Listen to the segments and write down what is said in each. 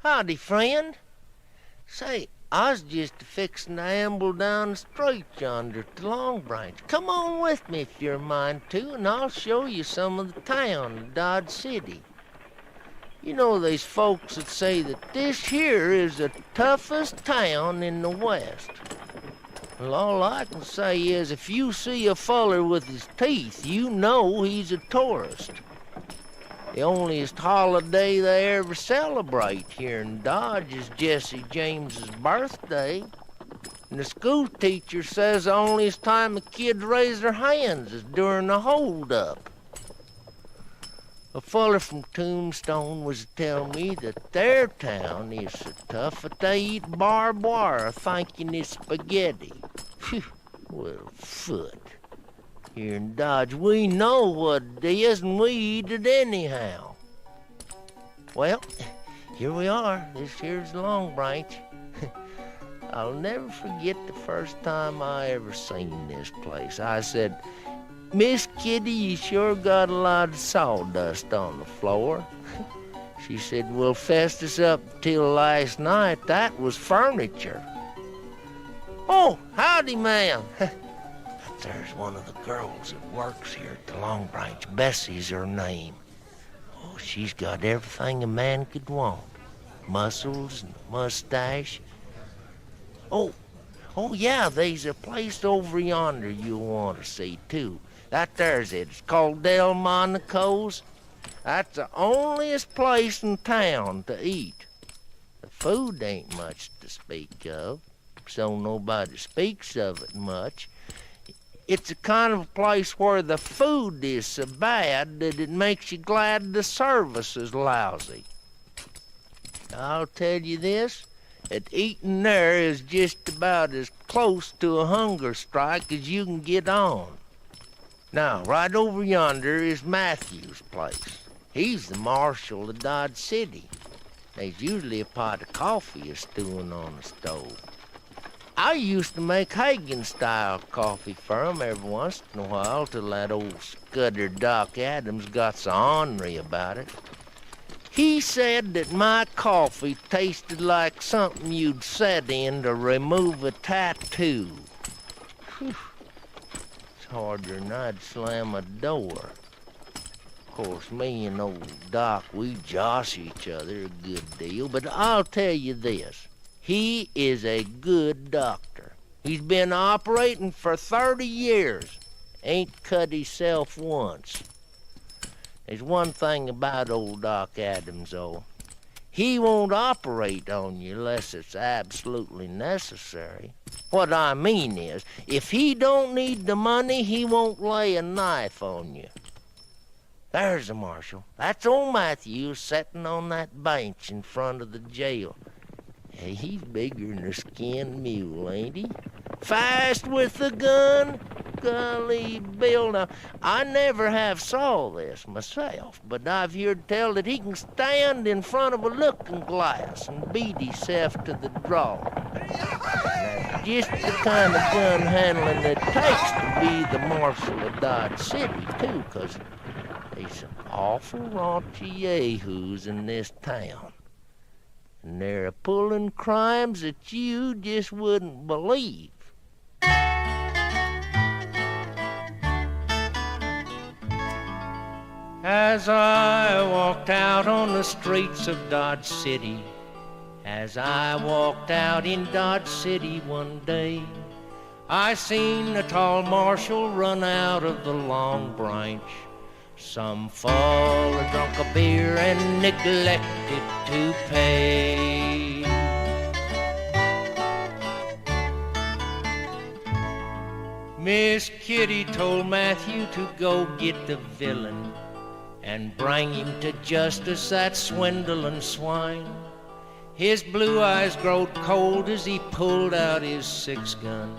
Howdy, friend. Say, I was just fixin' to amble down the street yonder to Long Branch. Come on with me if you're a mind to, and I'll show you some of the town of Dodge City. You know, there's folks that say that this here is the toughest town in the West. Well, all I can say is if you see a feller with his teeth, you know he's a tourist. The onlyest holiday they ever celebrate here in Dodge is Jesse James's birthday. And the school teacher says the onlyest time the kids raise their hands is during the hold-up. A feller from Tombstone was to tell me that their town is so tough that they eat barbed wire thinking it's spaghetti. Phew, well, foot. Here in Dodge, we know what it is, and we eat it anyhow. Well, here we are. This here's Long Branch. I'll never forget the first time I ever seen this place. I said, "Miss Kitty, you sure got a lot of sawdust on the floor." She said, "Well, Festus, up till last night, that was furniture." "Oh, howdy, ma'am." There's one of the girls that works here at the Long Branch. Bessie's her name. Oh, she's got everything a man could want. Muscles and a mustache. Oh, yeah, there's a place over yonder you'll want to see, too. That there's it. It's called Delmonico's. That's the onlyest place in town to eat. The food ain't much to speak of, so nobody speaks of it much. It's a kind of place where the food is so bad that it makes you glad the service is lousy. I'll tell you this, that eating there is just about as close to a hunger strike as you can get on. Now, right over yonder is Matthew's place. He's the marshal of Dodge City. There's usually a pot of coffee a-stewing on the stove. I used to make Hagen-style coffee for him every once in a while till that old scudder Doc Adams got so ornery about it. He said that my coffee tasted like something you'd set in to remove a tattoo. Whew. It's harder than I'd slam a door. Of course, me and old Doc, we josh each other a good deal, but I'll tell you this. He is a good doctor. He's been operating for 30 years. Ain't cut himself once. There's one thing about old Doc Adams, though. He won't operate on you unless it's absolutely necessary. What I mean is, if he don't need the money, he won't lay a knife on you. There's the marshal. That's old Matthew sitting on that bench in front of the jail. Hey, he's bigger than a skinned mule, ain't he? Fast with the gun? Golly, Bill, now, I never have saw this myself, but I've heard tell that he can stand in front of a looking glass and beat himself to the draw. That's just the kind of gun handling it takes to be the marshal of Dodge City, too, 'cause there's some awful raunchy yahoos in this town. And they're a-pulling crimes that you just wouldn't believe. As I walked out on the streets of Dodge City, as I walked out in Dodge City one day, I seen a tall marshal run out of the Long Branch. Some feller drunk a beer and neglected to pay. Miss Kitty told Matthew to go get the villain and bring him to justice, that swindling swine. His blue eyes growed cold as he pulled out his 6-gun.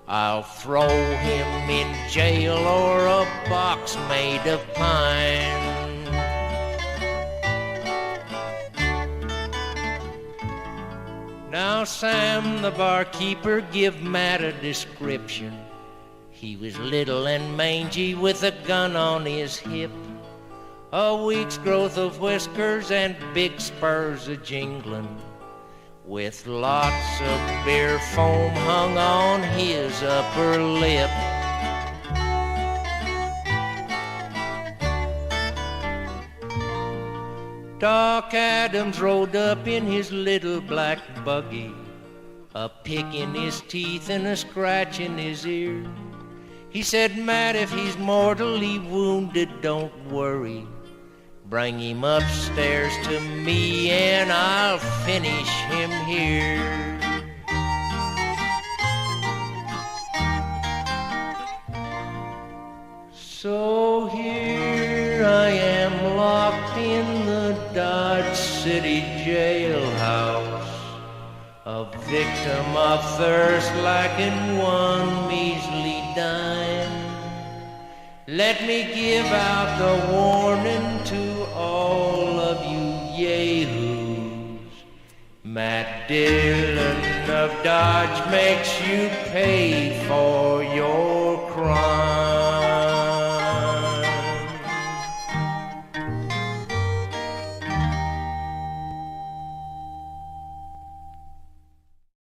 I'll throw him in jail or a box made of pine. Now Sam, the barkeeper, give Matt a description. He was little and mangy with a gun on his hip. a week's growth of whiskers and big spurs a-jingling, with lots of beer foam hung on his upper lip. Doc Adams rode up in his little black buggy, a pick in his teeth and a scratch in his ear. He said, Matt, if he's mortally wounded, don't worry. Bring him upstairs to me and I'll finish him here. So here I am locked in the Dodge City jailhouse, a victim of thirst lacking one measly dime. Let me give out the warning to all of you yahoos. Matt Dillon of Dodge makes you pay for